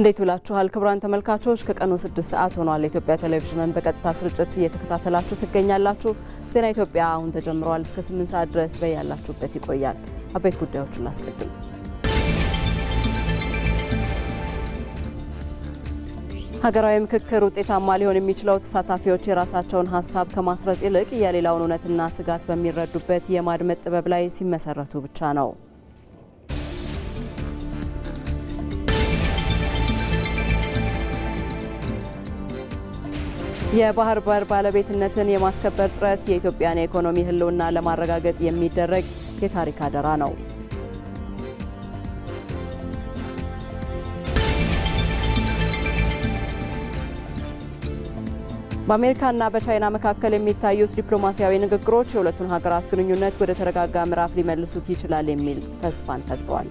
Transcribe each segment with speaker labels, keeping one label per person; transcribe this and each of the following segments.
Speaker 1: እንዴት ውላችኋል ክቡራን ተመልካቾች ከቀኑ 6 ሰዓት ሆኗል። ኢትዮጵያ ቴሌቪዥንን በቀጥታ ስርጭት እየተከታተላችሁ ትገኛላችሁ። ዜና ኢትዮጵያ አሁን ተጀምሯል። እስከ 8 ሰዓት ድረስ በያላችሁበት ይቆያል። አበይት ጉዳዮችን ላስቀድም። ሀገራዊ ምክክር ውጤታማ ሊሆን የሚችለው ተሳታፊዎች የራሳቸውን ሀሳብ ከማስረጽ ይልቅ የሌላውን እውነትና ስጋት በሚረዱበት የማድመጥ ጥበብ ላይ ሲመሰረቱ ብቻ ነው። የባህር በር ባለቤትነትን የማስከበር ጥረት የኢትዮጵያን የኢኮኖሚ ህልውና ለማረጋገጥ የሚደረግ የታሪክ አደራ ነው። በአሜሪካና በቻይና መካከል የሚታዩት ዲፕሎማሲያዊ ንግግሮች የሁለቱን ሀገራት ግንኙነት ወደ ተረጋጋ ምዕራፍ ሊመልሱት ይችላል የሚል ተስፋን ፈጥሯል።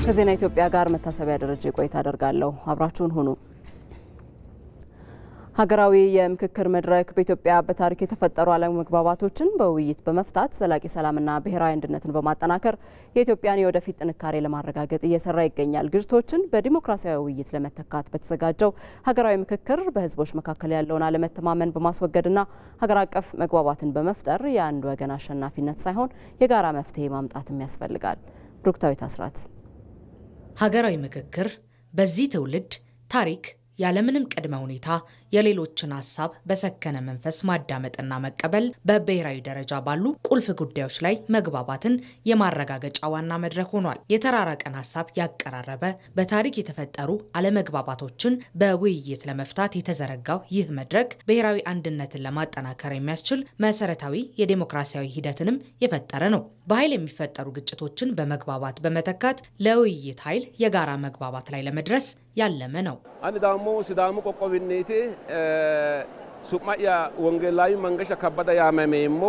Speaker 1: ከዜና ኢትዮጵያ ጋር መታሰቢያ ደረጃ ቆይታ አደርጋለሁ። አብራችሁን ሁኑ። ሀገራዊ የምክክር መድረክ በኢትዮጵያ በታሪክ የተፈጠሩ አለመግባባቶችን በውይይት በመፍታት ዘላቂ ሰላምና ብሔራዊ አንድነትን በማጠናከር የኢትዮጵያን የወደፊት ጥንካሬ ለማረጋገጥ እየሰራ ይገኛል። ግጭቶችን በዲሞክራሲያዊ ውይይት ለመተካት በተዘጋጀው ሀገራዊ ምክክር በህዝቦች መካከል ያለውን አለመተማመን በማስወገድና ሀገር አቀፍ መግባባትን በመፍጠር የአንድ ወገን አሸናፊነት ሳይሆን የጋራ መፍትሄ ማምጣትም ያስፈልጋል። ብሩክታዊት አስራት።
Speaker 2: ሀገራዊ ምክክር በዚህ ትውልድ ታሪክ ያለምንም ቅድመ ሁኔታ የሌሎችን ሀሳብ በሰከነ መንፈስ ማዳመጥና መቀበል በብሔራዊ ደረጃ ባሉ ቁልፍ ጉዳዮች ላይ መግባባትን የማረጋገጫ ዋና መድረክ ሆኗል። የተራራቀን ሀሳብ ያቀራረበ በታሪክ የተፈጠሩ አለመግባባቶችን በውይይት ለመፍታት የተዘረጋው ይህ መድረክ ብሔራዊ አንድነትን ለማጠናከር የሚያስችል መሰረታዊ የዴሞክራሲያዊ ሂደትንም የፈጠረ ነው። በኃይል የሚፈጠሩ ግጭቶችን በመግባባት በመተካት ለውይይት ኃይል የጋራ መግባባት ላይ ለመድረስ ያለመ ነው።
Speaker 3: አንዳሞ ሲዳሙ ቆቆብኔቴ ሱማያ ወንጌላዊ መንገሻ ከበደ ያመሜሞ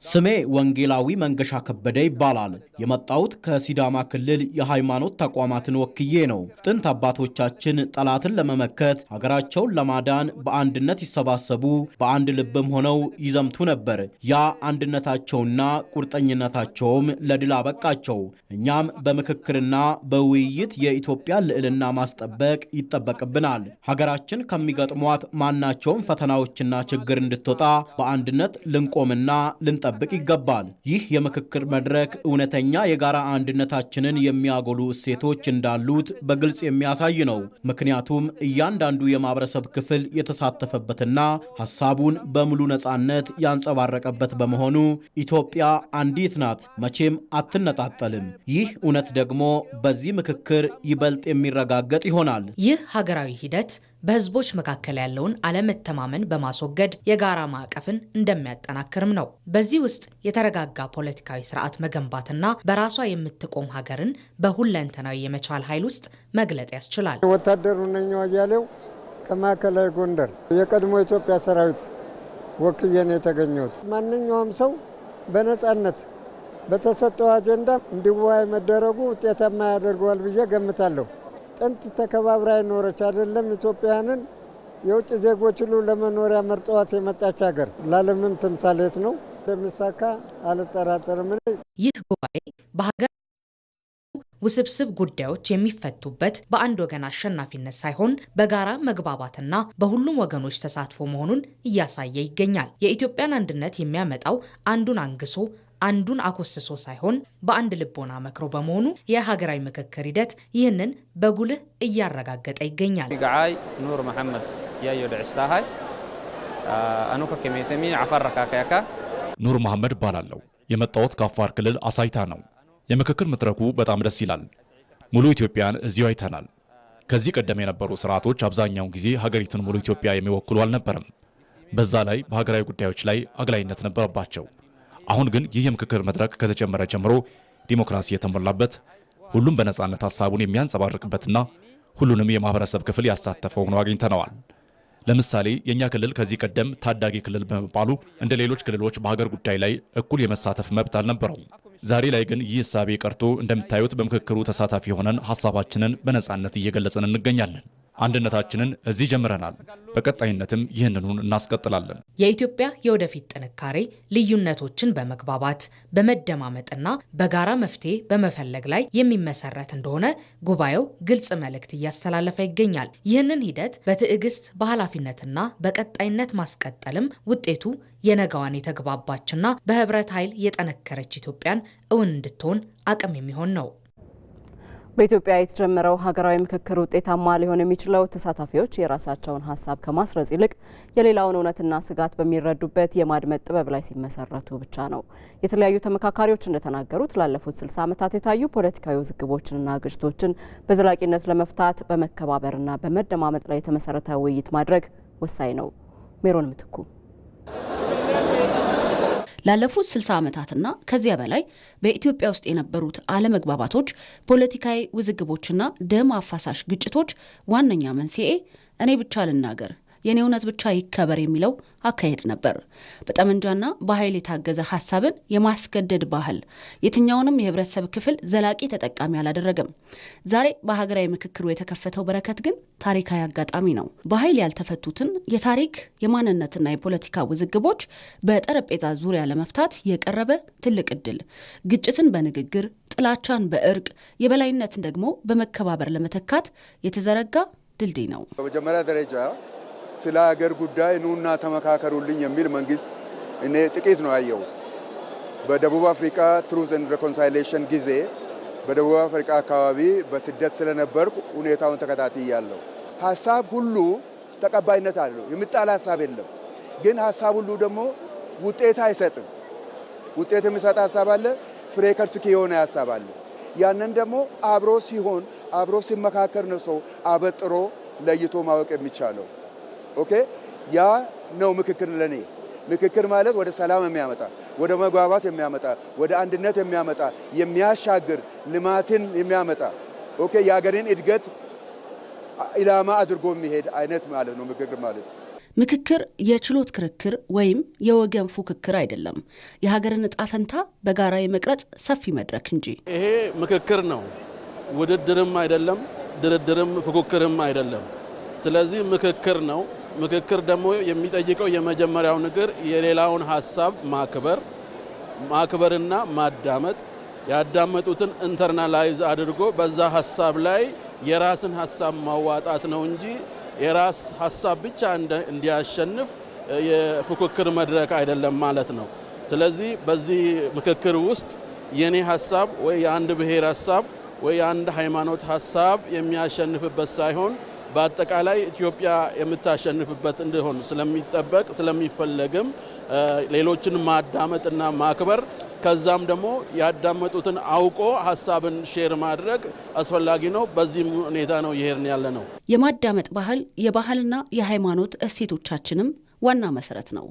Speaker 4: ስሜ ወንጌላዊ መንገሻ ከበደ ይባላል። የመጣሁት ከሲዳማ ክልል የሃይማኖት ተቋማትን ወክዬ ነው። ጥንት አባቶቻችን ጠላትን ለመመከት ሀገራቸውን ለማዳን በአንድነት ይሰባሰቡ፣ በአንድ ልብም ሆነው ይዘምቱ ነበር። ያ አንድነታቸውና ቁርጠኝነታቸውም ለድል አበቃቸው። እኛም በምክክርና በውይይት የኢትዮጵያን ልዕልና ማስጠበቅ ይጠበቅብናል። ሀገራችን ከሚገጥሟት ማናቸውም ፈተናዎችና ችግር እንድትወጣ በአንድነት ልንቆምና ልንጠብቅ ይገባል። ይህ የምክክር መድረክ እውነተኛ የጋራ አንድነታችንን የሚያጎሉ እሴቶች እንዳሉት በግልጽ የሚያሳይ ነው። ምክንያቱም እያንዳንዱ የማህበረሰብ ክፍል የተሳተፈበትና ሐሳቡን በሙሉ ነጻነት ያንጸባረቀበት በመሆኑ ኢትዮጵያ አንዲት ናት፣ መቼም አትነጣጠልም። ይህ እውነት ደግሞ በዚህ ምክክር ይበልጥ የሚረጋገጥ ይሆናል።
Speaker 2: ይህ ሀገራዊ ሂደት በህዝቦች መካከል ያለውን አለመተማመን በማስወገድ የጋራ ማዕቀፍን እንደሚያጠናክርም ነው። በዚህ ውስጥ የተረጋጋ ፖለቲካዊ ስርዓት መገንባትና በራሷ የምትቆም ሀገርን በሁለንተናዊ የመቻል ኃይል ውስጥ መግለጥ ያስችላል።
Speaker 5: ወታደሩ ነኝ አያሌው ከማዕከላዊ ጎንደር የቀድሞ ኢትዮጵያ ሰራዊት ወክዬ ነው የተገኘሁት። ማንኛውም ሰው በነጻነት በተሰጠው አጀንዳ እንዲወያይ መደረጉ ውጤታማ ያደርገዋል ብዬ ገምታለሁ። ጥንት ተከባብራ የኖረች አይደለም ኢትዮጵያንን የውጭ ዜጎች ሁሉ ለመኖሪያ መርጠዋት የመጣች ሀገር ለዓለምም ተምሳሌት ነው። እንደሚሳካ አልጠራጠርም።
Speaker 2: ይህ ጉባኤ በሀገር ውስብስብ ጉዳዮች የሚፈቱበት በአንድ ወገን አሸናፊነት ሳይሆን በጋራ መግባባትና በሁሉም ወገኖች ተሳትፎ መሆኑን እያሳየ ይገኛል። የኢትዮጵያን አንድነት የሚያመጣው አንዱን አንግሶ አንዱን አኮስሶ ሳይሆን በአንድ ልቦና መክሮ በመሆኑ የሀገራዊ ምክክር ሂደት ይህንን በጉልህ እያረጋገጠ ይገኛል።
Speaker 6: ጋይ ኑር መሐመድ ያዩ ደስታሃይ አኑከ ከመተሚ አፈር ካካካ
Speaker 7: ኑር መሐመድ ባላለው የመጣሁት ከአፋር ክልል አሳይታ ነው። የምክክር መድረኩ በጣም ደስ ይላል። ሙሉ ኢትዮጵያን እዚሁ አይተናል። ከዚህ ቀደም የነበሩ ስርዓቶች አብዛኛውን ጊዜ ሀገሪቱን ሙሉ ኢትዮጵያ የሚወክሉ አልነበረም። በዛ ላይ በሀገራዊ ጉዳዮች ላይ አግላይነት ነበረባቸው። አሁን ግን ይህ የምክክር መድረክ ከተጀመረ ጀምሮ ዲሞክራሲ የተሞላበት ሁሉም በነጻነት ሐሳቡን የሚያንጸባርቅበትና ሁሉንም የማህበረሰብ ክፍል ያሳተፈው ሆኖ አግኝተነዋል። ለምሳሌ የኛ ክልል ከዚህ ቀደም ታዳጊ ክልል በመባሉ እንደ ሌሎች ክልሎች በሀገር ጉዳይ ላይ እኩል የመሳተፍ መብት አልነበረውም። ዛሬ ላይ ግን ይህ እሳቤ ቀርቶ እንደምታዩት በምክክሩ ተሳታፊ ሆነን ሐሳባችንን በነጻነት እየገለጽን እንገኛለን። አንድነታችንን እዚህ ጀምረናል። በቀጣይነትም ይህንኑን እናስቀጥላለን።
Speaker 2: የኢትዮጵያ የወደፊት ጥንካሬ ልዩነቶችን በመግባባት በመደማመጥና በጋራ መፍትሄ በመፈለግ ላይ የሚመሰረት እንደሆነ ጉባኤው ግልጽ መልእክት እያስተላለፈ ይገኛል። ይህንን ሂደት በትዕግስት በኃላፊነትና በቀጣይነት ማስቀጠልም ውጤቱ የነገዋን የተግባባችና በህብረት ኃይል የጠነከረች ኢትዮጵያን እውን እንድትሆን አቅም የሚሆን ነው።
Speaker 1: በኢትዮጵያ የተጀመረው ሀገራዊ ምክክር ውጤታማ ሊሆን የሚችለው ተሳታፊዎች የራሳቸውን ሀሳብ ከማስረጽ ይልቅ የሌላውን እውነትና ስጋት በሚረዱበት የማድመጥ ጥበብ ላይ ሲመሰረቱ ብቻ ነው። የተለያዩ ተመካካሪዎች እንደተናገሩት ላለፉት 60 ዓመታት የታዩ ፖለቲካዊ ውዝግቦችንና ግጭቶችን በዘላቂነት ለመፍታት በመከባበርና በመደማመጥ ላይ የተመሰረተ ውይይት ማድረግ ወሳኝ ነው። ሜሮን ምትኩ
Speaker 8: ላለፉት 60 ዓመታትና ከዚያ በላይ በኢትዮጵያ ውስጥ የነበሩት አለመግባባቶች፣ ፖለቲካዊ ውዝግቦችና ደም አፋሳሽ ግጭቶች ዋነኛ መንስኤ እኔ ብቻ ልናገር፣ የኔ እውነት ብቻ ይከበር የሚለው አካሄድ ነበር። በጠመንጃና በኃይል የታገዘ ሐሳብን የማስገደድ ባህል የትኛውንም የህብረተሰብ ክፍል ዘላቂ ተጠቃሚ አላደረገም። ዛሬ በሀገራዊ ምክክሩ የተከፈተው በረከት ግን ታሪካዊ አጋጣሚ ነው። በኃይል ያልተፈቱትን የታሪክ የማንነትና የፖለቲካ ውዝግቦች በጠረጴዛ ዙሪያ ለመፍታት የቀረበ ትልቅ እድል፣ ግጭትን በንግግር ጥላቻን በእርቅ የበላይነትን ደግሞ በመከባበር ለመተካት የተዘረጋ ድልድይ ነው።
Speaker 9: በመጀመሪያ ደረጃ ስለ ሀገር ጉዳይ ኑና ተመካከሩልኝ የሚል መንግስት እኔ ጥቂት ነው ያየሁት። በደቡብ አፍሪካ ትሩዝ ኤንድ ሪኮንሳይሌሽን ጊዜ በደቡብ አፍሪካ አካባቢ በስደት ስለነበርኩ ሁኔታውን ተከታትያለሁ። ሀሳብ ሁሉ ተቀባይነት አለው፣ የሚጣላ ሀሳብ የለም። ግን ሀሳብ ሁሉ ደግሞ ውጤት አይሰጥም። ውጤት የሚሰጥ ሀሳብ አለ፣ ፍሬ ከርስኪ የሆነ ሀሳብ አለ። ያንን ደግሞ አብሮ ሲሆን አብሮ ሲመካከር ነው ሰው አበጥሮ ለይቶ ማወቅ የሚቻለው። ኦኬ፣ ያ ነው ምክክር ለኔ። ምክክር ማለት ወደ ሰላም የሚያመጣ፣ ወደ መግባባት የሚያመጣ፣ ወደ አንድነት የሚያመጣ፣ የሚያሻግር ልማትን የሚያመጣ፣ ኦኬ፣ የሀገርን እድገት ኢላማ አድርጎ የሚሄድ አይነት ማለት ነው ምክክር ማለት።
Speaker 8: ምክክር የችሎት ክርክር ወይም የወገን ፉክክር አይደለም። የሀገርን ዕጣ ፈንታ በጋራ የመቅረጽ ሰፊ መድረክ እንጂ።
Speaker 10: ይሄ ምክክር ነው፣ ውድድርም አይደለም፣ ድርድርም ፉክክርም አይደለም። ስለዚህ ምክክር ነው። ምክክር ደግሞ የሚጠይቀው የመጀመሪያው ነገር የሌላውን ሀሳብ ማክበርና ማዳመጥ፣ ያዳመጡትን ኢንተርናላይዝ አድርጎ በዛ ሀሳብ ላይ የራስን ሀሳብ ማዋጣት ነው እንጂ የራስ ሀሳብ ብቻ እንዲያሸንፍ የፉክክር መድረክ አይደለም ማለት ነው። ስለዚህ በዚህ ምክክር ውስጥ የኔ ሀሳብ ወይ የአንድ ብሔር ሀሳብ ወይ የአንድ ሃይማኖት ሀሳብ የሚያሸንፍበት ሳይሆን በአጠቃላይ ኢትዮጵያ የምታሸንፍበት እንደሆነ ስለሚጠበቅ ስለሚፈለግም ሌሎችን ማዳመጥና ማክበር ከዛም ደግሞ ያዳመጡትን አውቆ ሀሳብን ሼር ማድረግ አስፈላጊ ነው። በዚህ ሁኔታ ነው ይሄርን ያለ ነው።
Speaker 8: የማዳመጥ ባህል የባህልና የሃይማኖት እሴቶቻችንም ዋና መሰረት ነው።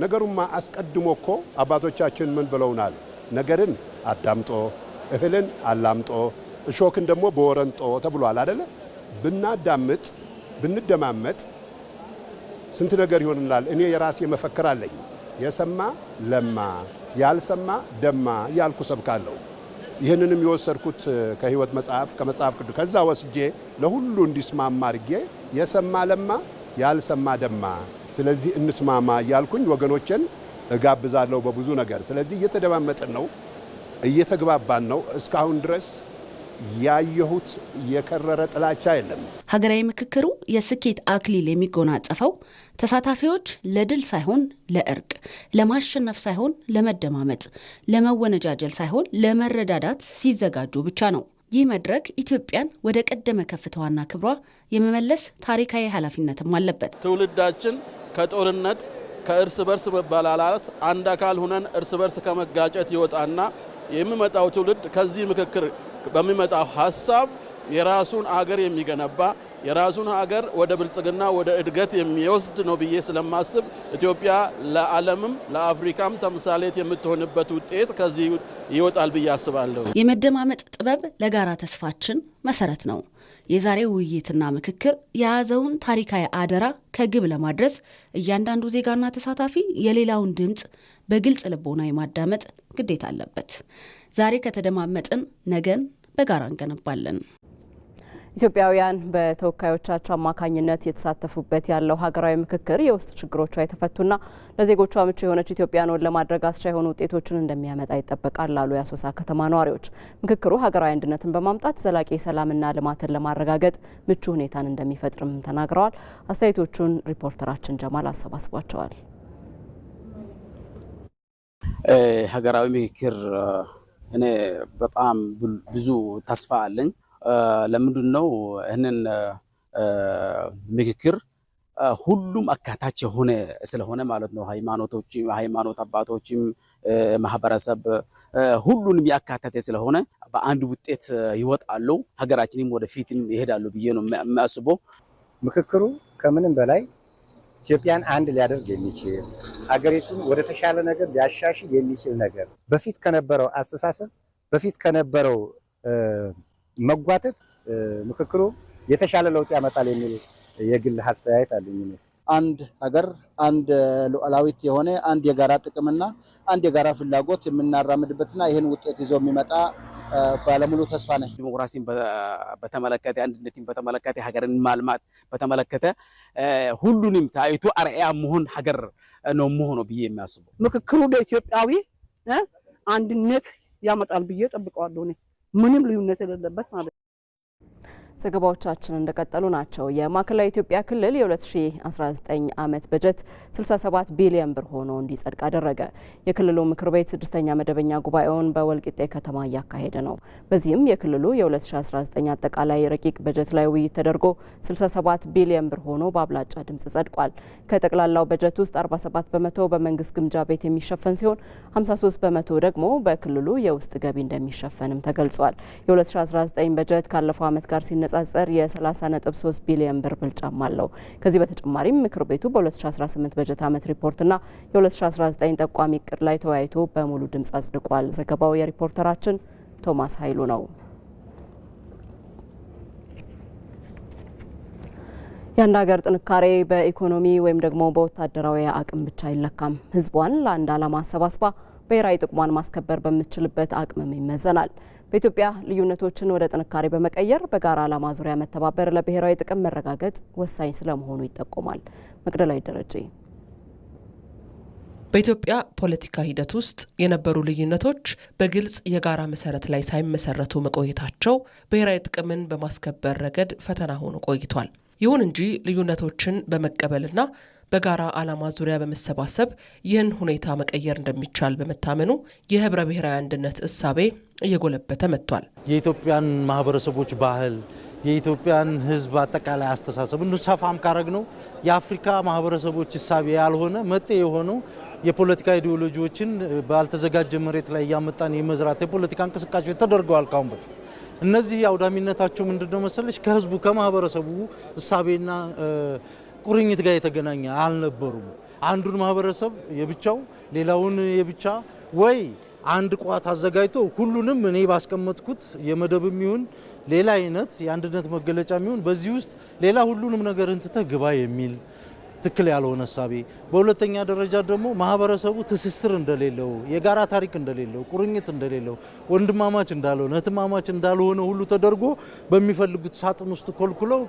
Speaker 11: ነገሩማ አስቀድሞ እኮ አባቶቻችን ምን ብለውናል? ነገርን አዳምጦ እህልን አላምጦ እሾክን ደግሞ በወረንጦ ተብሏል አይደለ? ብናዳምጥ ብንደማመጥ ስንት ነገር ይሆንናል። እኔ የራሴ መፈክር አለኝ። የሰማ ለማ ያልሰማ ደማ ያልኩ ሰብካለሁ። ይህንንም የወሰድኩት ከህይወት መጽሐፍ ከመጽሐፍ ቅዱስ ከዛ ወስጄ ለሁሉ እንዲስማማ አድርጌ የሰማ ለማ ያልሰማ ደማ፣ ስለዚህ እንስማማ ያልኩኝ ወገኖችን እጋብዛለሁ በብዙ ነገር። ስለዚህ እየተደማመጥን ነው፣ እየተግባባን ነው። እስካሁን ድረስ ያየሁት የከረረ ጥላቻ የለም።
Speaker 8: ሀገራዊ ምክክሩ የስኬት አክሊል የሚጎናጸፈው ተሳታፊዎች ለድል ሳይሆን ለእርቅ፣ ለማሸነፍ ሳይሆን ለመደማመጥ፣ ለመወነጃጀል ሳይሆን ለመረዳዳት ሲዘጋጁ ብቻ ነው። ይህ መድረክ ኢትዮጵያን ወደ ቀደመ ከፍታዋና ክብሯ የመመለስ ታሪካዊ ኃላፊነትም አለበት።
Speaker 10: ትውልዳችን ከጦርነት ከእርስ በርስ መባላላት አንድ አካል ሆነን እርስ በርስ ከመጋጨት ይወጣና የሚመጣው ትውልድ ከዚህ ምክክር በሚመጣው ሀሳብ የራሱን አገር የሚገነባ የራሱን አገር ወደ ብልጽግና ወደ እድገት የሚወስድ ነው ብዬ ስለማስብ ኢትዮጵያ ለዓለምም ለአፍሪካም ተምሳሌት የምትሆንበት ውጤት ከዚህ ይወጣል ብዬ አስባለሁ።
Speaker 8: የመደማመጥ ጥበብ ለጋራ ተስፋችን መሰረት ነው። የዛሬው ውይይትና ምክክር የያዘውን ታሪካዊ አደራ ከግብ ለማድረስ እያንዳንዱ ዜጋና ተሳታፊ የሌላውን ድምፅ በግልጽ ልቦና የማዳመጥ ግዴታ አለበት። ዛሬ ከተደማመጥን ነገን በጋራ እንገነባለን።
Speaker 1: ኢትዮጵያውያን በተወካዮቻቸው አማካኝነት የተሳተፉበት ያለው ሀገራዊ ምክክር የውስጥ ችግሮቿ የተፈቱና ለዜጎቿ ምቹ የሆነች ኢትዮጵያን ለማድረግ አስቻይ የሆኑ ውጤቶችን እንደሚያመጣ ይጠበቃል ላሉ የአሶሳ ከተማ ነዋሪዎች ምክክሩ ሀገራዊ አንድነትን በማምጣት ዘላቂ ሰላምና ልማትን ለማረጋገጥ ምቹ ሁኔታን እንደሚፈጥርም ተናግረዋል። አስተያየቶቹን ሪፖርተራችን ጀማል አሰባስቧቸዋል።
Speaker 12: ሀገራዊ ምክክር እኔ በጣም ብዙ ተስፋ አለኝ። ለምንድን ነው ይህንን ምክክር ሁሉም አካታች የሆነ ስለሆነ ማለት ነው። ሃይማኖት አባቶችም ማህበረሰብ ሁሉንም ያካተተ ስለሆነ በአንድ ውጤት ይወጣሉ፣ ሀገራችንም ወደፊትም ይሄዳሉ ብዬ ነው የሚያስበው።
Speaker 13: ምክክሩ ከምንም በላይ ኢትዮጵያን አንድ ሊያደርግ የሚችል ሀገሪቱን ወደ ተሻለ ነገር ሊያሻሽል የሚችል ነገር በፊት ከነበረው አስተሳሰብ በፊት ከነበረው መጓተት ምክክሩ የተሻለ ለውጥ ያመጣል የሚል የግል አስተያየት አለኝ።
Speaker 14: አንድ ሀገር አንድ ሉዓላዊት የሆነ አንድ የጋራ ጥቅምና አንድ የጋራ ፍላጎት የምናራምድበትና ይህን ውጤት ይዞ የሚመጣ ባለሙሉ ተስፋ ነኝ።
Speaker 12: ዲሞክራሲን በተመለከተ አንድነትን በተመለከተ ሀገርን ማልማት በተመለከተ ሁሉንም ታይቶ አርአያ መሆን ሀገር ነው መሆኑ ብዬ የሚያስበው
Speaker 15: ምክክሩ ለኢትዮጵያዊ አንድነት ያመጣል ብዬ ጠብቀዋለሁ። ምንም ልዩነት የሌለበት ማለት ነው።
Speaker 1: ዘገባዎቻችን እንደቀጠሉ ናቸው። የማዕከላዊ ኢትዮጵያ ክልል የ2019 ዓመት በጀት 67 ቢሊዮን ብር ሆኖ እንዲጸድቅ አደረገ። የክልሉ ምክር ቤት 6ኛ መደበኛ ጉባኤውን በወልቂጤ ከተማ እያካሄደ ነው። በዚህም የክልሉ የ2019 አጠቃላይ ረቂቅ በጀት ላይ ውይይት ተደርጎ 67 ቢሊዮን ብር ሆኖ በአብላጫ ድምጽ ጸድቋል። ከጠቅላላው በጀት ውስጥ 47 በመቶ በመንግስት ግምጃ ቤት የሚሸፈን ሲሆን 53 በመቶ ደግሞ በክልሉ የውስጥ ገቢ እንደሚሸፈንም ተገልጿል። የ2019 በጀት ካለፈው ዓመት ጋር ሲነጻጸር የ30.3 ቢሊዮን ብር ብልጫም አለው። ከዚህ በተጨማሪም ምክር ቤቱ በ2018 በጀት ዓመት ሪፖርትና የ2019 ጠቋሚ እቅድ ላይ ተወያይቶ በሙሉ ድምጽ አጽድቋል። ዘገባው የሪፖርተራችን ቶማስ ኃይሉ ነው። የአንድ ሀገር ጥንካሬ በኢኮኖሚ ወይም ደግሞ በወታደራዊ አቅም ብቻ አይለካም። ህዝቧን ለአንድ ዓላማ አሰባስባ ብሔራዊ ጥቅሟን ማስከበር በምትችልበት አቅምም ይመዘናል። በኢትዮጵያ ልዩነቶችን ወደ ጥንካሬ በመቀየር በጋራ ዓላማ ዙሪያ መተባበር ለብሔራዊ ጥቅም መረጋገጥ ወሳኝ ስለመሆኑ ይጠቆማል። መቅደላዊ ደረጀ
Speaker 16: በኢትዮጵያ ፖለቲካ ሂደት ውስጥ የነበሩ ልዩነቶች በግልጽ የጋራ መሰረት ላይ ሳይመሰረቱ መቆየታቸው ብሔራዊ ጥቅምን በማስከበር ረገድ ፈተና ሆኖ ቆይቷል። ይሁን እንጂ ልዩነቶችን በመቀበልና በጋራ ዓላማ ዙሪያ በመሰባሰብ ይህን ሁኔታ መቀየር እንደሚቻል በመታመኑ የህብረ ብሔራዊ አንድነት እሳቤ እየጎለበተ መጥቷል።
Speaker 17: የኢትዮጵያን ማህበረሰቦች ባህል፣ የኢትዮጵያን ህዝብ አጠቃላይ አስተሳሰብ ሰፋም ካረግ ነው የአፍሪካ ማህበረሰቦች እሳቤ ያልሆነ መጤ የሆነው የፖለቲካ ኢዲዮሎጂዎችን ባልተዘጋጀ መሬት ላይ ያመጣን የመዝራት የፖለቲካ እንቅስቃሴዎች ተደርገዋል። ካሁን በፊት እነዚህ አውዳሚነታቸው ምንድነው መሰለሽ ከህዝቡ ከማህበረሰቡ እሳቤና ቁርኝት ጋር የተገናኘ አልነበሩም። አንዱን ማህበረሰብ የብቻው ሌላውን የብቻ ወይ አንድ ቋት አዘጋጅቶ ሁሉንም እኔ ባስቀመጥኩት የመደብም ይሁን ሌላ አይነት የአንድነት መገለጫ የሚሆን በዚህ ውስጥ ሌላ ሁሉንም ነገር እንትተ ግባ የሚል ትክክል ያልሆነ ሐሳቤ። በሁለተኛ ደረጃ ደግሞ ማህበረሰቡ ትስስር እንደሌለው፣ የጋራ ታሪክ እንደሌለው፣ ቁርኝት እንደሌለው፣ ወንድማማች እንዳልሆነ፣ እህትማማች እንዳልሆነ ሁሉ ተደርጎ በሚፈልጉት ሳጥን ውስጥ ኮልኩለው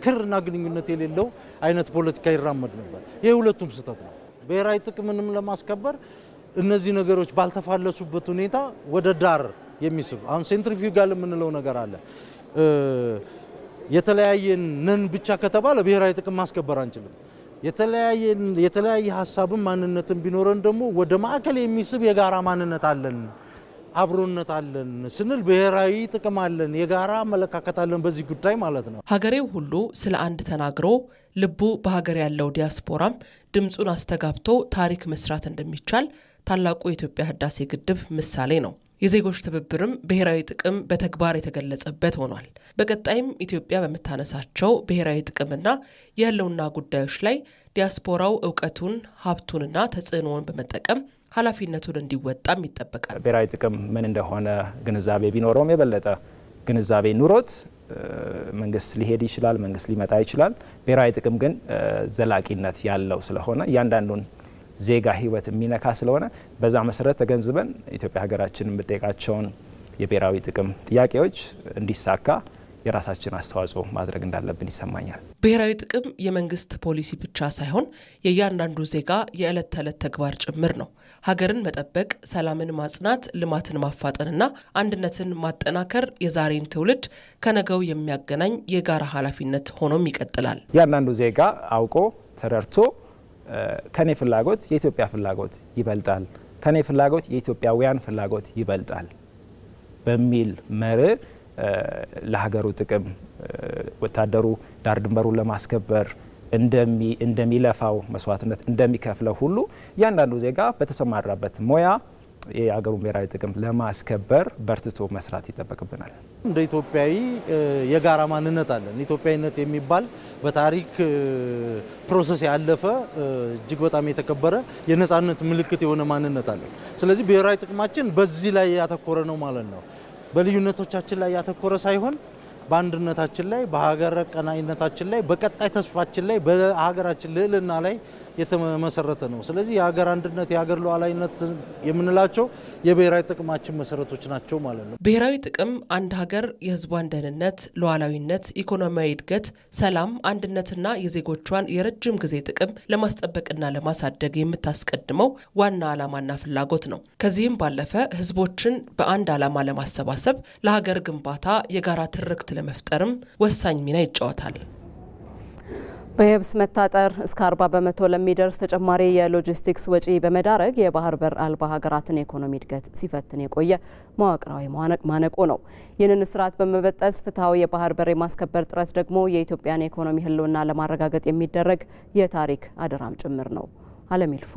Speaker 17: ክርና ግንኙነት የሌለው አይነት ፖለቲካ ይራመድ ነበር። ይህ ሁለቱም ስህተት ነው። ብሔራዊ ጥቅምንም ለማስከበር እነዚህ ነገሮች ባልተፋለሱበት ሁኔታ ወደ ዳር የሚስብ አሁን ሴንትሪፊዩጋል የምንለው ነገር አለ። የተለያየን ነን ብቻ ከተባለ ብሔራዊ ጥቅም ማስከበር አንችልም። የተለያየ ሀሳብም ማንነትን ቢኖረን ደግሞ ወደ ማዕከል የሚስብ የጋራ ማንነት አለን፣ አብሮነት አለን ስንል ብሔራዊ ጥቅም አለን፣ የጋራ አመለካከት አለን በዚህ ጉዳይ ማለት ነው።
Speaker 16: ሀገሬው ሁሉ ስለ አንድ ተናግሮ ልቡ በሀገር ያለው ዲያስፖራም ድምጹን አስተጋብቶ ታሪክ መስራት እንደሚቻል ታላቁ የኢትዮጵያ ህዳሴ ግድብ ምሳሌ ነው። የዜጎች ትብብርም ብሔራዊ ጥቅም በተግባር የተገለጸበት ሆኗል። በቀጣይም ኢትዮጵያ በምታነሳቸው ብሔራዊ ጥቅምና የህልውና ጉዳዮች ላይ ዲያስፖራው እውቀቱን ሀብቱንና ተጽዕኖውን በመጠቀም ኃላፊነቱን እንዲወጣም ይጠበቃል።
Speaker 18: ብሔራዊ ጥቅም ምን እንደሆነ ግንዛቤ ቢኖረውም የበለጠ ግንዛቤ ኑሮት መንግስት ሊሄድ ይችላል፣ መንግስት ሊመጣ ይችላል። ብሔራዊ ጥቅም ግን ዘላቂነት ያለው ስለሆነ እያንዳንዱን ዜጋ ህይወት የሚነካ ስለሆነ በዛ መሰረት ተገንዝበን ኢትዮጵያ ሀገራችን የምትጠይቃቸውን የብሔራዊ ጥቅም ጥያቄዎች እንዲሳካ የራሳችን አስተዋጽኦ ማድረግ እንዳለብን ይሰማኛል።
Speaker 16: ብሔራዊ ጥቅም የመንግስት ፖሊሲ ብቻ ሳይሆን የእያንዳንዱ ዜጋ የዕለት ተዕለት ተግባር ጭምር ነው። ሀገርን መጠበቅ፣ ሰላምን ማጽናት፣ ልማትን ማፋጠንና አንድነትን ማጠናከር የዛሬን ትውልድ ከነገው የሚያገናኝ የጋራ ኃላፊነት ሆኖም ይቀጥላል።
Speaker 18: እያንዳንዱ ዜጋ አውቆ ተረድቶ ከኔ ፍላጎት የኢትዮጵያ ፍላጎት ይበልጣል፣ ከኔ ፍላጎት የኢትዮጵያውያን ፍላጎት ይበልጣል በሚል መርህ ለሀገሩ ጥቅም ወታደሩ ዳር ድንበሩን ለማስከበር እንደሚለፋው መስዋዕትነት እንደሚከፍለው ሁሉ እያንዳንዱ ዜጋ በተሰማራበት ሙያ የሀገሩን ብሔራዊ ጥቅም ለማስከበር በርትቶ መስራት ይጠበቅብናል።
Speaker 17: እንደ ኢትዮጵያዊ የጋራ ማንነት አለን። ኢትዮጵያዊነት የሚባል በታሪክ ፕሮሰስ ያለፈ እጅግ በጣም የተከበረ የነጻነት ምልክት የሆነ ማንነት አለን። ስለዚህ ብሔራዊ ጥቅማችን በዚህ ላይ ያተኮረ ነው ማለት ነው። በልዩነቶቻችን ላይ ያተኮረ ሳይሆን በአንድነታችን ላይ፣ በሀገር ቀናኢነታችን ላይ፣ በቀጣይ ተስፋችን ላይ፣ በሀገራችን ልዕልና ላይ የተመሰረተ ነው። ስለዚህ የሀገር አንድነት፣ የሀገር ሉዓላዊነት የምንላቸው የብሔራዊ ጥቅማችን መሰረቶች ናቸው ማለት ነው።
Speaker 16: ብሔራዊ ጥቅም አንድ ሀገር የሕዝቧን ደህንነት፣ ሉዓላዊነት፣ ኢኮኖሚያዊ እድገት፣ ሰላም፣ አንድነትና የዜጎቿን የረጅም ጊዜ ጥቅም ለማስጠበቅና ለማሳደግ የምታስቀድመው ዋና ዓላማና ፍላጎት ነው። ከዚህም ባለፈ ሕዝቦችን በአንድ ዓላማ ለማሰባሰብ ለሀገር ግንባታ የጋራ ትርክት ለመፍጠርም ወሳኝ ሚና ይጫወታል።
Speaker 1: በየብስ መታጠር እስከ 40 በመቶ ለሚደርስ ተጨማሪ የሎጂስቲክስ ወጪ በመዳረግ የባህር በር አልባ ሀገራትን የኢኮኖሚ እድገት ሲፈትን የቆየ መዋቅራዊ ማነቆ ነው። ይህንን ስርዓት በመበጠስ ፍትሐዊ የባህር በር የማስከበር ጥረት ደግሞ የኢትዮጵያን የኢኮኖሚ ህልውና ለማረጋገጥ የሚደረግ የታሪክ አደራም ጭምር ነው። አለም ይልፉ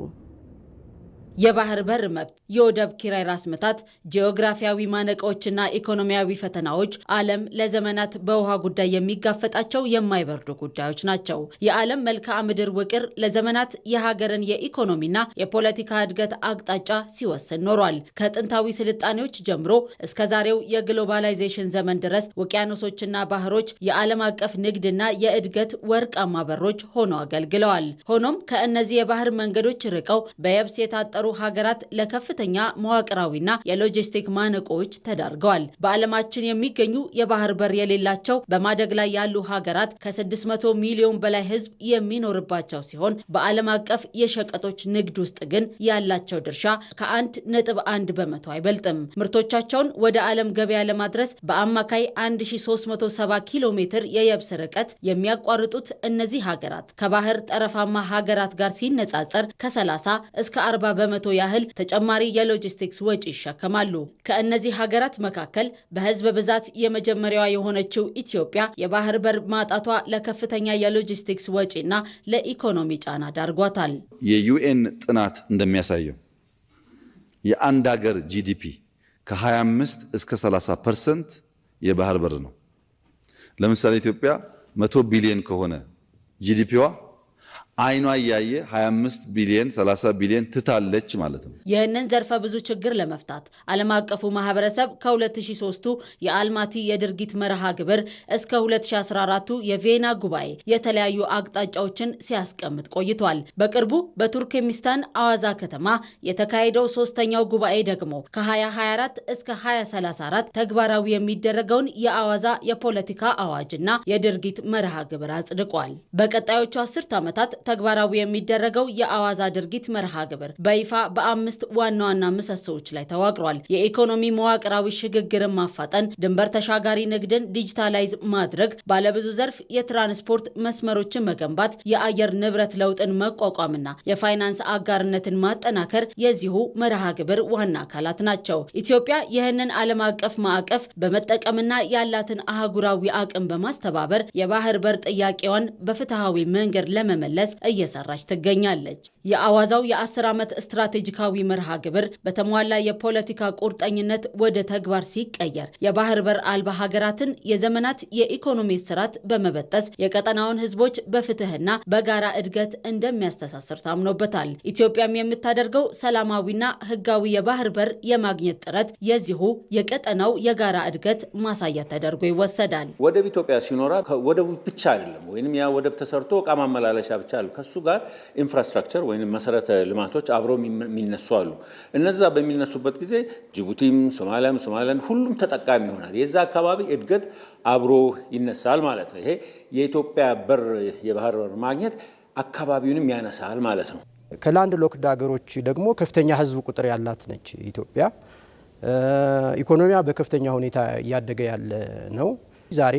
Speaker 19: የባህር በር መብት፣ የወደብ ኪራይ ራስ መታት፣ ጂኦግራፊያዊ ማነቆችና ኢኮኖሚያዊ ፈተናዎች ዓለም ለዘመናት በውሃ ጉዳይ የሚጋፈጣቸው የማይበርዱ ጉዳዮች ናቸው። የዓለም መልክዓ ምድር ውቅር ለዘመናት የሀገርን የኢኮኖሚና የፖለቲካ እድገት አቅጣጫ ሲወስን ኖሯል። ከጥንታዊ ስልጣኔዎች ጀምሮ እስከ ዛሬው የግሎባላይዜሽን ዘመን ድረስ ውቅያኖሶችና ባህሮች የዓለም አቀፍ ንግድና የእድገት ወርቃማ በሮች ሆነው አገልግለዋል። ሆኖም ከእነዚህ የባህር መንገዶች ርቀው በየብስ የታጠሩ ሀገራት ለከፍተኛ መዋቅራዊና የሎጂስቲክ ማነቆች ተዳርገዋል። በዓለማችን የሚገኙ የባህር በር የሌላቸው በማደግ ላይ ያሉ ሀገራት ከ600 ሚሊዮን በላይ ሕዝብ የሚኖርባቸው ሲሆን በዓለም አቀፍ የሸቀጦች ንግድ ውስጥ ግን ያላቸው ድርሻ ከ1.1 በመቶ አይበልጥም። ምርቶቻቸውን ወደ ዓለም ገበያ ለማድረስ በአማካይ 1370 ኪሎ ሜትር የየብስ ርቀት የሚያቋርጡት እነዚህ ሀገራት ከባህር ጠረፋማ ሀገራት ጋር ሲነጻጸር ከ30 እስከ 40 በመቶ ያህል ተጨማሪ የሎጂስቲክስ ወጪ ይሸከማሉ። ከእነዚህ ሀገራት መካከል በህዝብ ብዛት የመጀመሪያዋ የሆነችው ኢትዮጵያ የባህር በር ማጣቷ ለከፍተኛ የሎጂስቲክስ ወጪና ለኢኮኖሚ ጫና ዳርጓታል።
Speaker 20: የዩኤን ጥናት እንደሚያሳየው የአንድ ሀገር ጂዲፒ ከ25 እስከ 30% የባህር በር ነው። ለምሳሌ ኢትዮጵያ 100 ቢሊዮን ከሆነ ጂዲፒዋ አይኗ ያየ 25 ቢሊዮን 30 ቢሊዮን ትታለች ማለት ነው።
Speaker 19: ይህንን ዘርፈ ብዙ ችግር ለመፍታት ዓለም አቀፉ ማህበረሰብ ከ2003ቱ የአልማቲ የድርጊት መርሃ ግብር እስከ 2014ቱ የቪየና ጉባኤ የተለያዩ አቅጣጫዎችን ሲያስቀምጥ ቆይቷል። በቅርቡ በቱርክሜኒስታን አዋዛ ከተማ የተካሄደው ሶስተኛው ጉባኤ ደግሞ ከ2024 እስከ 2034 ተግባራዊ የሚደረገውን የአዋዛ የፖለቲካ አዋጅና የድርጊት መርሃ ግብር አጽድቋል። በቀጣዮቹ 10 ዓመታት ተግባራዊ የሚደረገው የአዋዛ ድርጊት መርሃ ግብር በይፋ በ5 ዋና ዋና ምሰሶዎች ላይ ተዋቅሯል። የኢኮኖሚ መዋቅራዊ ሽግግርን ማፋጠን፣ ድንበር ተሻጋሪ ንግድን ዲጂታላይዝ ማድረግ፣ ባለብዙ ዘርፍ የትራንስፖርት መስመሮችን መገንባት፣ የአየር ንብረት ለውጥን መቋቋምና የፋይናንስ አጋርነትን ማጠናከር የዚሁ መርሃ ግብር ዋና አካላት ናቸው። ኢትዮጵያ ይህንን ዓለም አቀፍ ማዕቀፍ በመጠቀምና ያላትን አህጉራዊ አቅም በማስተባበር የባህር በር ጥያቄዋን በፍትሃዊ መንገድ ለመመለስ እየሰራች ትገኛለች። የአዋዛው የ10 ዓመት ስትራቴጂካዊ መርሃ ግብር በተሟላ የፖለቲካ ቁርጠኝነት ወደ ተግባር ሲቀየር የባህር በር አልባ ሀገራትን የዘመናት የኢኮኖሚ ስርዓት በመበጠስ የቀጠናውን ህዝቦች በፍትህና በጋራ እድገት እንደሚያስተሳስር ታምኖበታል። ኢትዮጵያም የምታደርገው ሰላማዊና ህጋዊ የባህር በር የማግኘት ጥረት የዚሁ የቀጠናው የጋራ እድገት ማሳያ ተደርጎ ይወሰዳል።
Speaker 21: ወደብ ኢትዮጵያ ሲኖራ ወደቡ ብቻ አይደለም ወይንም ያ ወደብ ተሰርቶ ዕቃ ማመላለሻ ብቻ ያሉ ከሱ ጋር ኢንፍራስትራክቸር ወይም መሰረተ ልማቶች አብረው የሚነሱ አሉ። እነዛ በሚነሱበት ጊዜ ጅቡቲም፣ ሶማሊያን ሁሉም ተጠቃሚ ይሆናል። የዛ አካባቢ እድገት አብሮ ይነሳል ማለት ነው። ይሄ የኢትዮጵያ የባህር በር ማግኘት አካባቢውንም ያነሳል ማለት ነው።
Speaker 22: ከላንድ ሎክድ ሀገሮች ደግሞ ከፍተኛ ህዝብ ቁጥር ያላት ነች ኢትዮጵያ። ኢኮኖሚያ በከፍተኛ ሁኔታ እያደገ ያለ ነው። ዛሬ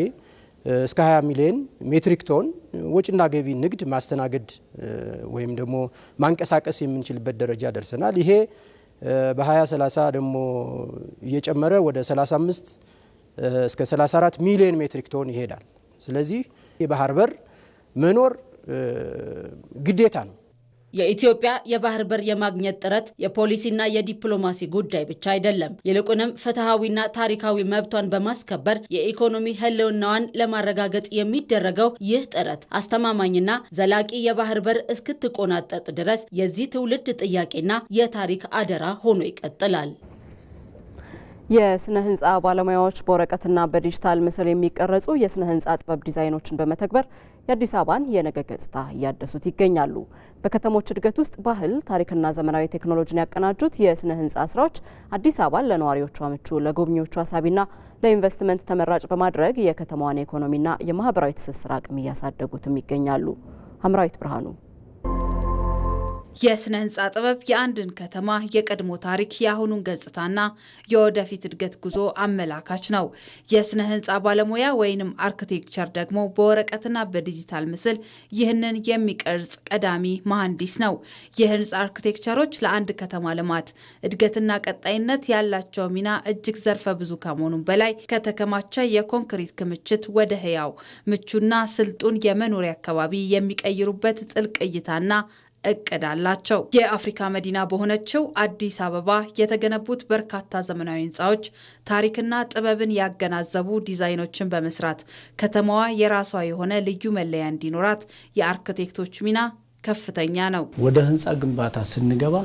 Speaker 22: እስከ 20 ሚሊዮን ሜትሪክ ቶን ወጪና ገቢ ንግድ ማስተናገድ ወይም ደግሞ ማንቀሳቀስ የምንችልበት ደረጃ ደርሰናል። ይሄ በ2030 ደግሞ እየጨመረ ወደ 35 እስከ 34 ሚሊዮን ሜትሪክ ቶን ይሄዳል። ስለዚህ የባህር በር መኖር ግዴታ ነው።
Speaker 19: የኢትዮጵያ የባህር በር የማግኘት ጥረት የፖሊሲና የዲፕሎማሲ ጉዳይ ብቻ አይደለም። ይልቁንም ፍትሃዊና ታሪካዊ መብቷን በማስከበር የኢኮኖሚ ህልውናዋን ለማረጋገጥ የሚደረገው ይህ ጥረት አስተማማኝና ዘላቂ የባህር በር እስክትቆናጠጥ ድረስ የዚህ ትውልድ ጥያቄና የታሪክ አደራ ሆኖ ይቀጥላል።
Speaker 1: የስነ ህንፃ ባለሙያዎች በወረቀትና በዲጂታል ምስል የሚቀረጹ የስነ ህንፃ ጥበብ ዲዛይኖችን በመተግበር የአዲስ አበባን የነገ ገጽታ እያደሱት ይገኛሉ። በከተሞች እድገት ውስጥ ባህል፣ ታሪክና ዘመናዊ ቴክኖሎጂን ያቀናጁት የስነ ህንፃ ስራዎች አዲስ አበባን ለነዋሪዎቿ ምቹ፣ ለጎብኚዎቿ ሳቢና ለኢንቨስትመንት ተመራጭ በማድረግ የከተማዋን የኢኮኖሚና የማህበራዊ ትስስር አቅም እያሳደጉትም ይገኛሉ። አምራዊት ብርሃኑ
Speaker 2: የስነ ህንፃ ጥበብ የአንድን ከተማ የቀድሞ ታሪክ የአሁኑን ገጽታና የወደፊት እድገት ጉዞ አመላካች ነው። የስነ ህንፃ ባለሙያ ወይንም አርኪቴክቸር ደግሞ በወረቀትና በዲጂታል ምስል ይህንን የሚቀርጽ ቀዳሚ መሐንዲስ ነው። የህንፃ አርኪቴክቸሮች ለአንድ ከተማ ልማት እድገትና ቀጣይነት ያላቸው ሚና እጅግ ዘርፈ ብዙ ከመሆኑም በላይ ከተከማቸ የኮንክሪት ክምችት ወደ ህያው ምቹና ስልጡን የመኖሪያ አካባቢ የሚቀይሩበት ጥልቅ እይታና እቅድ አላቸው። የአፍሪካ መዲና በሆነችው አዲስ አበባ የተገነቡት በርካታ ዘመናዊ ህንፃዎች ታሪክና ጥበብን ያገናዘቡ ዲዛይኖችን በመስራት ከተማዋ የራሷ የሆነ ልዩ መለያ እንዲኖራት የአርኪቴክቶች ሚና ከፍተኛ ነው።
Speaker 23: ወደ ህንፃ ግንባታ ስንገባ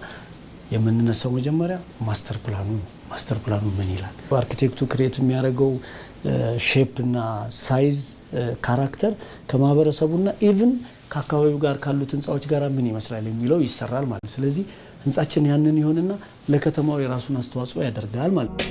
Speaker 23: የምንነሳው መጀመሪያ ማስተር ፕላኑ ነው። ማስተር ፕላኑ ምን ይላል? አርኪቴክቱ ክሬት የሚያደርገው ሼፕ እና ሳይዝ ካራክተር ከማህበረሰቡና ኢቭን ከአካባቢው ጋር ካሉት ህንፃዎች ጋር ምን ይመስላል የሚለው ይሰራል ማለት ነው። ስለዚህ ህንፃችን ያንን ይሆንና ለከተማው የራሱን አስተዋጽኦ ያደርጋል ማለት ነው።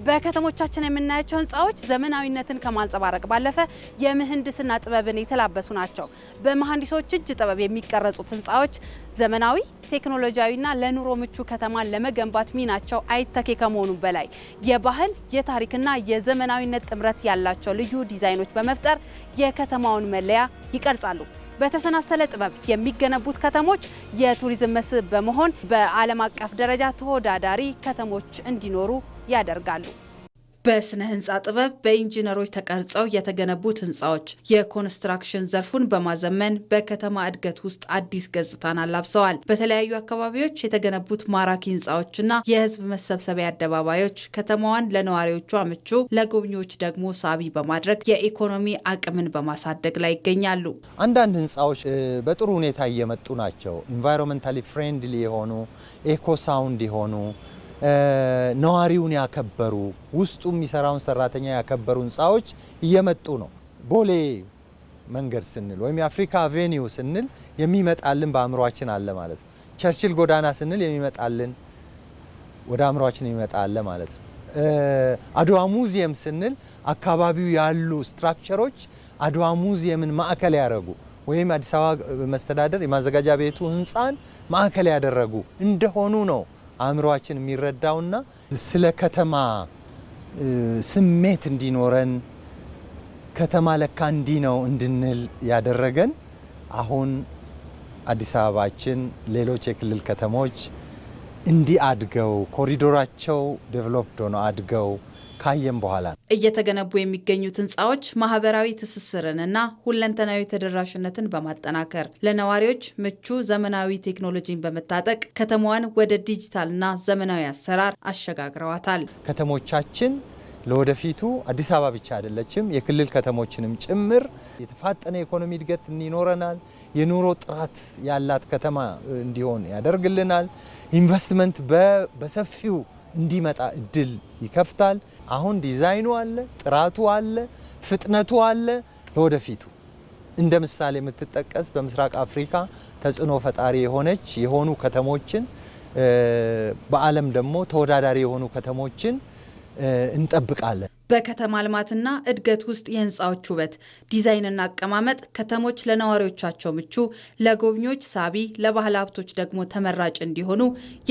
Speaker 24: በከተሞቻችን የምናያቸው ህንፃዎች ዘመናዊነትን ከማንጸባረቅ ባለፈ የምህንድስና ጥበብን የተላበሱ ናቸው። በመሐንዲሶች እጅ ጥበብ የሚቀረጹት ህንፃዎች ዘመናዊ ቴክኖሎጂያዊና ለኑሮ ምቹ ከተማን ለመገንባት ሚናቸው አይተኬ ከመሆኑ በላይ የባህል የታሪክና የዘመናዊነት ጥምረት ያላቸው ልዩ ዲዛይኖች በመፍጠር የከተማውን መለያ ይቀርጻሉ። በተሰናሰለ ጥበብ የሚገነቡት ከተሞች የቱሪዝም መስህብ በመሆን በዓለም አቀፍ ደረጃ ተወዳዳሪ ከተሞች እንዲኖሩ ያደርጋሉ። በስነ ህንፃ ጥበብ በኢንጂነሮች ተቀርጸው የተገነቡት ህንፃዎች የኮንስትራክሽን ዘርፉን በማዘመን በከተማ እድገት ውስጥ አዲስ ገጽታን አላብሰዋል። በተለያዩ አካባቢዎች የተገነቡት ማራኪ ህንፃዎችና የህዝብ መሰብሰቢያ አደባባዮች ከተማዋን ለነዋሪዎቿ ምቹ፣ ለጎብኚዎች ደግሞ ሳቢ በማድረግ የኢኮኖሚ አቅምን በማሳደግ ላይ ይገኛሉ።
Speaker 25: አንዳንድ ህንፃዎች በጥሩ ሁኔታ እየመጡ ናቸው። ኢንቫይሮንመንታሊ ፍሬንድሊ የሆኑ ኤኮ ሳውንድ የሆኑ ነዋሪውን ያከበሩ ውስጡ የሚሰራውን ሰራተኛ ያከበሩ ህንፃዎች እየመጡ ነው። ቦሌ መንገድ ስንል ወይም የአፍሪካ አቬኒው ስንል የሚመጣልን በአእምሯችን አለ ማለት ነው። ቸርችል ጎዳና ስንል የሚመጣልን ወደ አእምሯችን የሚመጣለ ማለት ነው። አድዋ ሙዚየም ስንል አካባቢው ያሉ ስትራክቸሮች አድዋ ሙዚየምን ማዕከል ያደረጉ ወይም አዲስ አበባ መስተዳደር የማዘጋጃ ቤቱ ህንፃን ማዕከል ያደረጉ እንደሆኑ ነው አእምሯችን የሚረዳውና ስለ ከተማ ስሜት እንዲኖረን ከተማ ለካ እንዲህ ነው እንድንል ያደረገን አሁን አዲስ አበባችን ሌሎች የክልል ከተሞች እንዲህ አድገው ኮሪዶራቸው ዴቨሎፕድ ሆነው አድገው ካየም በኋላ
Speaker 2: እየተገነቡ የሚገኙት ህንፃዎች ማህበራዊ ትስስርንና ሁለንተናዊ ተደራሽነትን በማጠናከር ለነዋሪዎች ምቹ ዘመናዊ ቴክኖሎጂን በመታጠቅ ከተማዋን ወደ ዲጂታልና ዘመናዊ አሰራር አሸጋግረዋታል።
Speaker 25: ከተሞቻችን ለወደፊቱ አዲስ አበባ ብቻ አይደለችም፣ የክልል ከተሞችንም ጭምር የተፋጠነ ኢኮኖሚ እድገት እንዲኖረናል፣ የኑሮ ጥራት ያላት ከተማ እንዲሆን ያደርግልናል። ኢንቨስትመንት በሰፊው እንዲመጣ እድል ይከፍታል። አሁን ዲዛይኑ አለ፣ ጥራቱ አለ፣ ፍጥነቱ አለ። ለወደፊቱ እንደ ምሳሌ የምትጠቀስ በምስራቅ አፍሪካ ተጽዕኖ ፈጣሪ የሆኑ ከተሞችን በዓለም ደግሞ ተወዳዳሪ የሆኑ ከተሞችን እንጠብቃለን።
Speaker 24: በከተማ ልማትና እድገት ውስጥ የህንፃዎች ውበት፣ ዲዛይንና አቀማመጥ ከተሞች ለነዋሪዎቻቸው ምቹ፣ ለጎብኚዎች ሳቢ፣ ለባህል ሀብቶች ደግሞ ተመራጭ እንዲሆኑ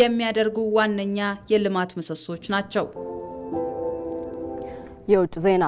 Speaker 24: የሚያደርጉ ዋነኛ የልማት ምሰሶች ናቸው።
Speaker 1: የውጭ ዜና።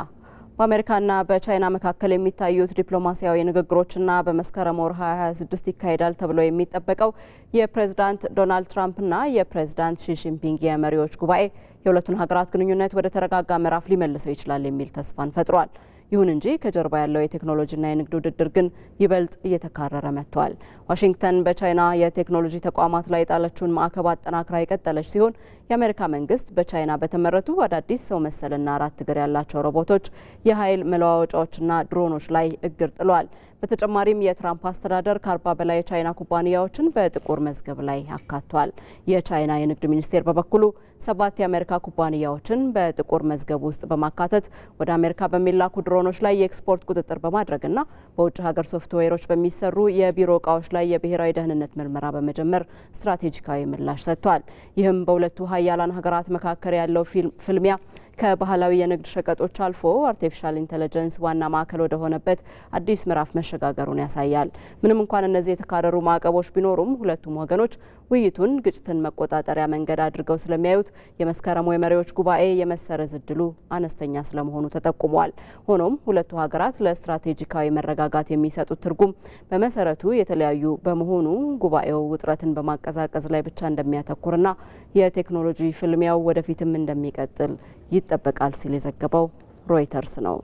Speaker 1: በአሜሪካና በቻይና መካከል የሚታዩት ዲፕሎማሲያዊ ንግግሮችና በመስከረም ወር 2026 ይካሄዳል ተብሎ የሚጠበቀው የፕሬዝዳንት ዶናልድ ትራምፕና የፕሬዝዳንት ሺ ጂንፒንግ የመሪዎች ጉባኤ የሁለቱን ሀገራት ግንኙነት ወደ ተረጋጋ ምዕራፍ ሊመልሰው ይችላል የሚል ተስፋን ፈጥሯል። ይሁን እንጂ ከጀርባ ያለው የቴክኖሎጂና የንግድ ውድድር ግን ይበልጥ እየተካረረ መጥቷል። ዋሽንግተን በቻይና የቴክኖሎጂ ተቋማት ላይ የጣለችውን ማዕቀብ አጠናክራ የቀጠለች ሲሆን የአሜሪካ መንግስት በቻይና በተመረቱ አዳዲስ ሰው መሰልና 4 እግር ያላቸው ሮቦቶች፣ የኃይል መለዋወጫዎችና ድሮኖች ላይ እግር ጥሏል። በተጨማሪም የትራምፕ አስተዳደር ከ40 በላይ የቻይና ኩባንያዎችን በጥቁር መዝገብ ላይ አካቷል። የቻይና የንግድ ሚኒስቴር በበኩሉ 7 የአሜሪካ ኩባንያዎችን በጥቁር መዝገብ ውስጥ በማካተት ወደ አሜሪካ በሚላኩ ድሮኖች ላይ የኤክስፖርት ቁጥጥር በማድረግና በውጭ ሀገር ሶፍትዌሮች በሚሰሩ የቢሮ እቃዎች ላይ የብሔራዊ ደህንነት ምርመራ በመጀመር ስትራቴጂካዊ ምላሽ ሰጥቷል። ይህም በሁለቱ ሀያላን ሀገራት መካከል ያለው ፍልሚያ ከባህላዊ የንግድ ሸቀጦች አልፎ አርቲፊሻል ኢንተለጀንስ ዋና ማዕከል ወደ ሆነበት አዲስ ምዕራፍ መሸጋገሩን ያሳያል። ምንም እንኳን እነዚህ የተካረሩ ማዕቀቦች ቢኖሩም ሁለቱም ወገኖች ውይይቱን ግጭትን መቆጣጠሪያ መንገድ አድርገው ስለሚያዩት የመስከረሙ የመሪዎች ጉባኤ የመሰረዝ እድሉ አነስተኛ ስለመሆኑ ተጠቁሟል። ሆኖም ሁለቱ ሀገራት ለስትራቴጂካዊ መረጋጋት የሚሰጡት ትርጉም በመሰረቱ የተለያዩ በመሆኑ ጉባኤው ውጥረትን በማቀዛቀዝ ላይ ብቻ እንደሚያተኩርና የቴክኖሎጂ ፍልሚያው ወደፊትም እንደሚቀጥል ይጠበቃል ሲል የዘገበው ሮይተርስ ነው።